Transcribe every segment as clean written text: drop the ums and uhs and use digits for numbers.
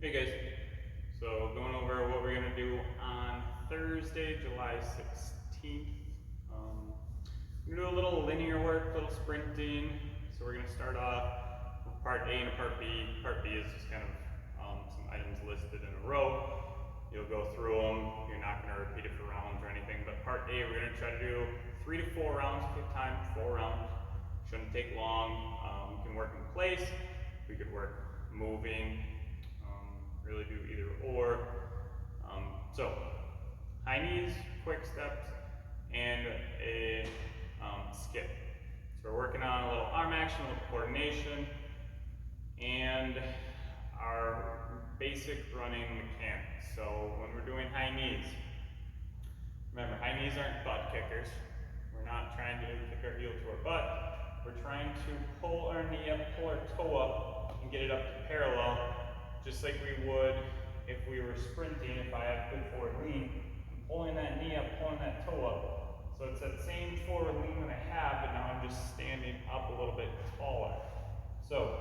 Hey guys, so going over what we're going to do on Thursday, July 16th. We're going to do a little linear work, a little sprinting. So we're going to start off with part A and a part B. Part B is just kind of some items listed in a row. You'll go through them. You're not going to repeat it for rounds or anything. But part A, we're going to try to do 3 to 4 rounds. Take time, 4 rounds. Shouldn't take long. We can work in place. We could work moving. Really do either or. So high knees, quick steps, and a skip. So we're working on a little arm action, a little coordination, and our basic running mechanics. So when we're doing high knees, remember, high knees aren't butt kickers. We're not trying to kick our heel to our butt. We're trying to pull our knee up, pull our toe up, and get it up to parallel, just like we would if we were sprinting. If I have good forward lean, I'm pulling that knee up, pulling that toe up. So it's that same forward lean that I have, but now I'm just standing up a little bit taller. So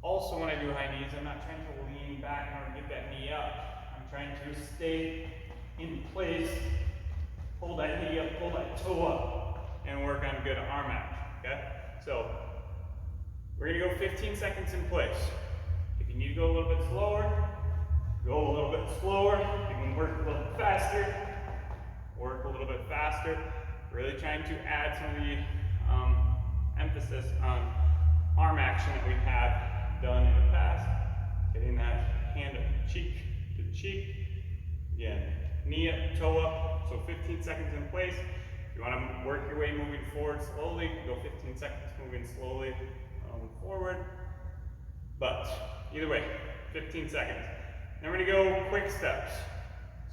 also when I do high knees, I'm not trying to lean back in order to get that knee up. I'm trying to stay in place, pull that knee up, pull that toe up, and work on good arm action, okay? So we're gonna go 15 seconds in place. If you need to go a little bit slower, go a little bit slower. You can work a little bit faster, work a little bit faster. Really trying to add some of the emphasis on arm action that we have done in the past. Getting that hand up cheek to cheek. Again, knee up, toe up. So 15 seconds in place. If you want to work your way moving forward slowly, go 15 seconds moving slowly forward. But either way, 15 seconds. Then we're going to go quick steps.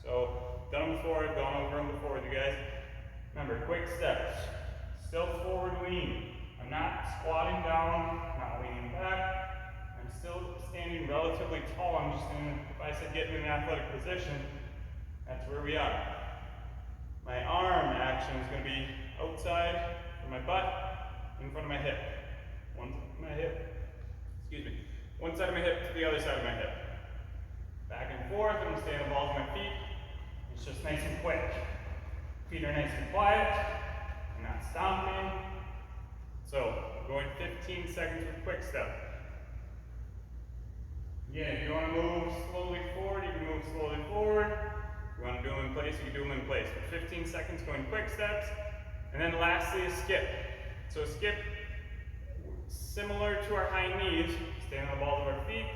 So, done them before, I've gone over them before with you guys. Remember, quick steps. Still forward lean. I'm not squatting down, not leaning back. I'm still standing relatively tall. I'm just in, if I said get in an athletic position, that's where we are. My arm action is going to be outside from my butt, in front of my hip. One side of my hip to the other side of my hip. Back and forth, I'm going to stay on the balls of my feet. It's just nice and quick. Feet are nice and quiet. I'm not stomping. So, going 15 seconds with quick step. Again, if you want to move slowly forward, you can move slowly forward. If you want to do them in place, you can do them in place. But 15 seconds going quick steps. And then lastly, a skip. So a skip, similar to our high knees, staying on the balls of our feet,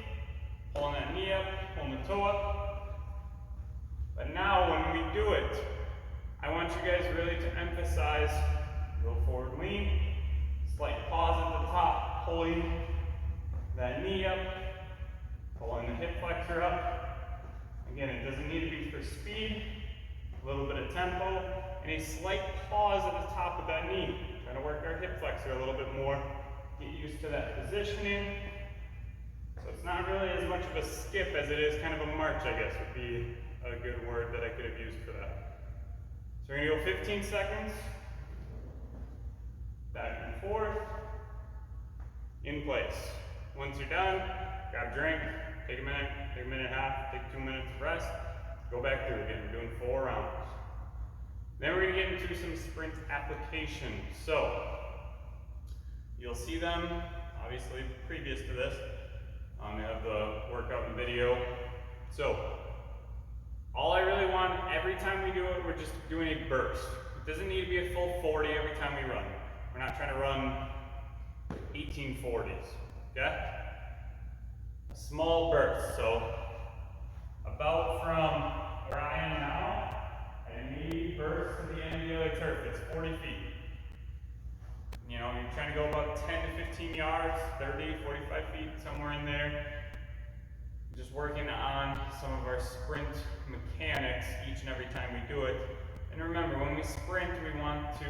pulling that knee up, pulling the toe up. But now when we do it, I want you guys really to emphasize, go forward lean, slight pause at the top, pulling that knee up, pulling the hip flexor up. Again, it doesn't need to be for speed, a little bit of tempo, and a slight pause at the top of that knee. Trying to work our hip flexor a little bit more. Get used to that positioning. So it's not really as much of a skip as it is kind of a march, I guess, would be a good word that I could have used for that. So we're going to go 15 seconds. Back and forth. In place. Once you're done, grab a drink, take a minute and a half, take 2 minutes of rest, go back through again. We're doing 4 rounds. Then we're going to get into some sprint applications. So you'll see them, obviously, previous to this. They have the workout and video. So, all I really want, every time we do it, we're just doing a burst. It doesn't need to be a full 40 every time we run. We're not trying to run 1840s, okay? A small burst, so about from where I am now, and me burst to the end of the other turf, it's 40 feet. You know, you're trying to go about 10 to 15 yards, 30, 45 feet, somewhere in there. Just working on some of our sprint mechanics each and every time we do it. And remember, when we sprint, we want to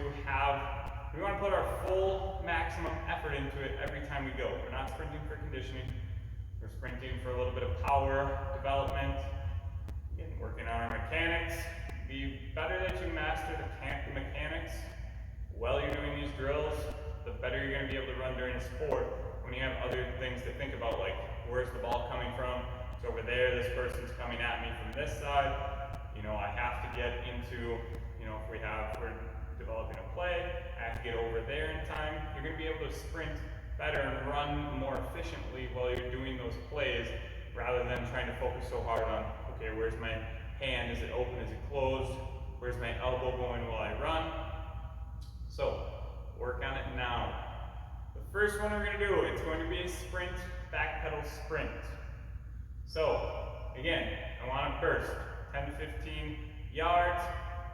put our full maximum effort into it every time we go. We're not sprinting for conditioning. We're sprinting for a little bit of power development. Again, working on our mechanics. The better that you master the mechanics while you're doing these drills, the better you're going to be able to run during a sport when you have other things to think about, like where's the ball coming from, it's over there, this person's coming at me from this side. You know, I have to get into, you know, if we're developing a play, I have to get over there in time. You're going to be able to sprint better and run more efficiently while you're doing those plays, rather than trying to focus so hard on, okay, where's my hand? Is it open? Is it closed? Where's my elbow going while I run? So, work on it now. The first one we're going to do, it's going to be a sprint, back pedal sprint. So, again, I want to burst 10 to 15 yards.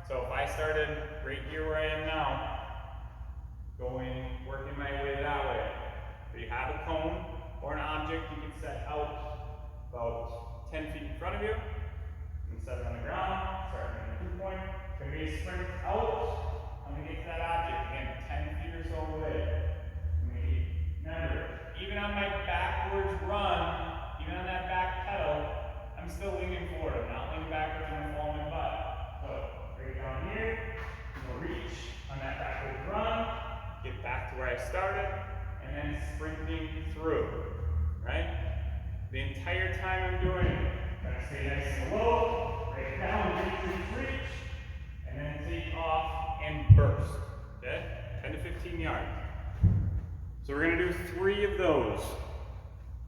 So if I started right here where I am now, working my way that way. If you have a cone or an object, you can set out about 10 feet in front of you, and set it on the ground, starting at a 2 point. It's going to be a sprint out. I'm going to get to that object, again, 10 feet or so away. Remember, even on my backwards run, even on that back pedal, I'm still leaning forward. I'm not leaning backwards and I'm falling my butt. So, right down here, I'm going to reach on that backwards run, get back to where I started, and then sprinting through, right? The entire time I'm doing it, I'm going to stay nice and low, right down, reach, and then take off and burst, okay? 10 to 15 yards. So we're going to do 3 of those.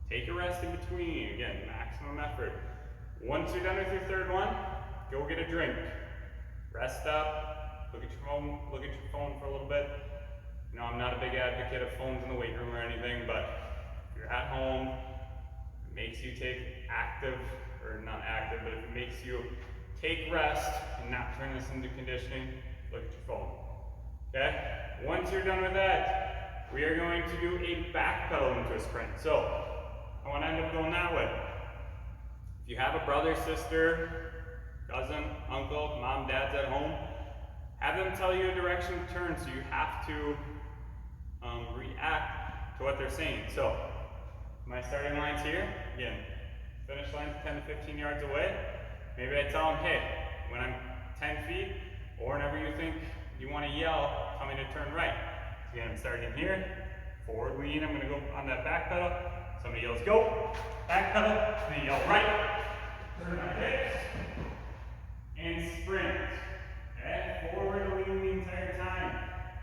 Take a rest in between. Again, maximum effort. Once you're done with your third one, go get a drink. Rest up. Look at your phone for a little bit. You know, I'm not a big advocate of phones in the weight room or anything, but if you're at home, it makes you take active, or not active, but if it makes you take rest and not turn this into conditioning, look at your phone. Okay? Once you're done with that, we are going to do a back pedal into a sprint. So, I want to end up going that way. If you have a brother, sister, cousin, uncle, mom, dad's at home, have them tell you a direction to turn, so you have to react to what they're saying. So, my starting line's here. Again, finish line's 10 to 15 yards away. Maybe I tell them, hey, when I'm 10 feet, or whenever you think you want to yell, tell me to turn right. So again, I'm starting here, forward lean, I'm going to go on that back pedal. Somebody yells go, back pedal, then yell right, turn my hips, and sprint. Okay, forward lean the entire time.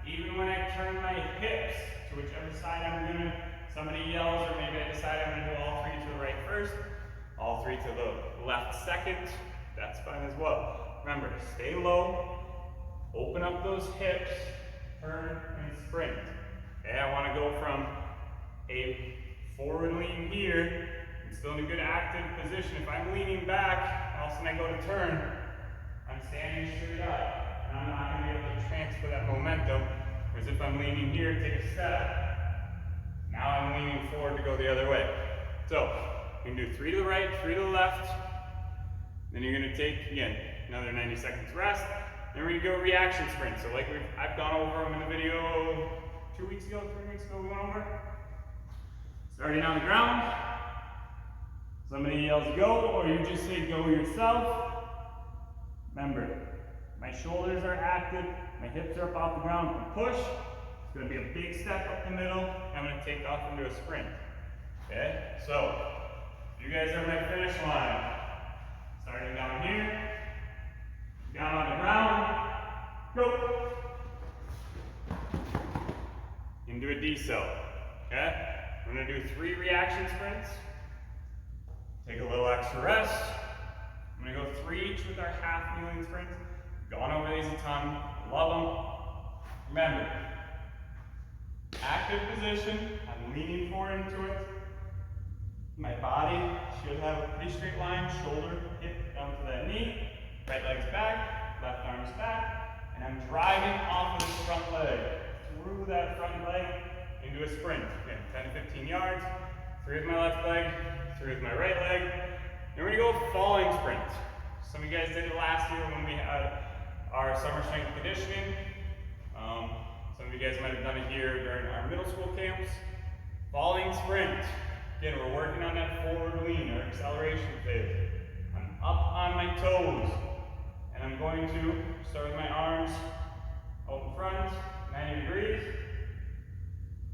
Even when I turn my hips to whichever side I'm doing, somebody yells, or maybe I decide I'm going to do all 3 to the right first, all 3 to the left second, that's fine as well. Remember, stay low, open up those hips, turn and sprint. Okay, I want to go from a forward lean here, I'm still in a good active position. If I'm leaning back, all of a sudden I go to turn, I'm standing straight up, and I'm not going to be able to transfer that momentum. Whereas if I'm leaning here, take a step, now I'm leaning forward to go the other way. So, you can do 3 to the right, 3 to the left, then you're going to take, again, another 90 seconds rest, then we're going to go reaction sprint. So like I've gone over them in the video 2 weeks ago, 3 weeks ago, we went over. Starting on the ground, somebody yells go, or you just say go yourself. Remember, my shoulders are active, my hips are up off the ground, and push. It's going to be a big step up the middle, and I'm going to take off into a sprint. Okay, so you guys are my finish line. Starting down here, down on the ground, go. Into a decel. Okay? We're going to do 3 reaction sprints. Take a little extra rest. I'm going to go 3 each with our half kneeling sprints. Gone over these a ton. Love them. Remember, active position. I'm leaning forward into it. My body should have a pretty straight line. Shoulder, hip, down to that knee. Right leg's back. Left arm's back. And I'm driving off of this front leg. Through that front leg into a sprint. Again, 10 to 15 yards. 3 with my left leg, 3 with my right leg. Then we're going to go falling sprint. Some of you guys did it last year when we had our summer strength conditioning. Some of you guys might have done it here during our middle school camps. Falling sprint. Again, we're working on that forward lean, or acceleration phase. I'm up on my toes, and I'm going to start with my arms out in front, 90 degrees.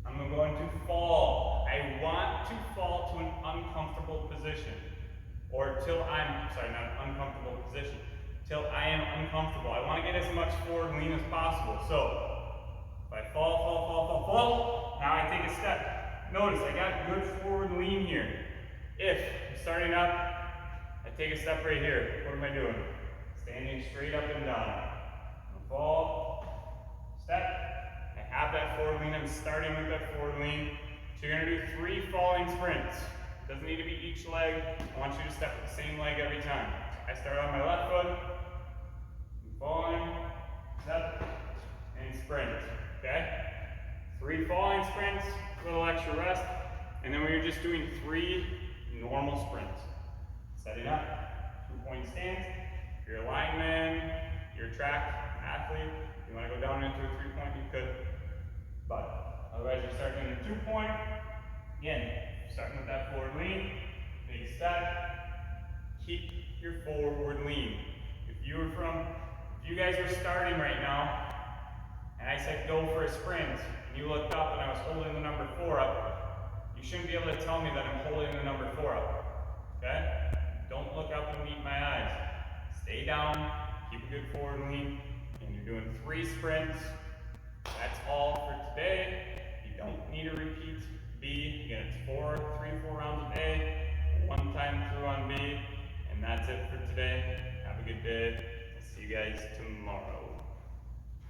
I'm going to fall. I want to fall to an uncomfortable position. or till I'm, sorry, not uncomfortable position, till I am uncomfortable. I want to get as much forward lean as possible. So, if I fall, now I take a step. Notice I got good forward lean here. If I'm starting up, I take a step right here. What am I doing? Standing straight up and down. Fall, step. I have that forward lean. I'm starting with that forward lean. So you're going to do 3 falling sprints. It doesn't need to be each leg. I want you to step with the same leg every time. I start on my left foot, falling, step, and sprint. Okay? 3 falling sprints, a little extra rest, and then we're just doing 3 normal sprints. Setting up, 2-point stance. If you're a lineman, you're a track athlete, you want to go down into a 3-point, you could. But otherwise, you're starting in a 2-point. Again, starting with that forward lean, big step. Keep your forward lean. If you guys were starting right now, and I said go for a sprint, and you looked up and I was holding the number 4 up, you shouldn't be able to tell me that I'm holding the number 4 up. Okay? Don't look up and meet my eyes. Stay down, keep a good forward lean, and you're doing 3 sprints. That's all for today. You don't need to repeat B. Again, it's 3-4 rounds of A, 1 time through on B, and that's it for today. Have a good day. I'll see you guys tomorrow.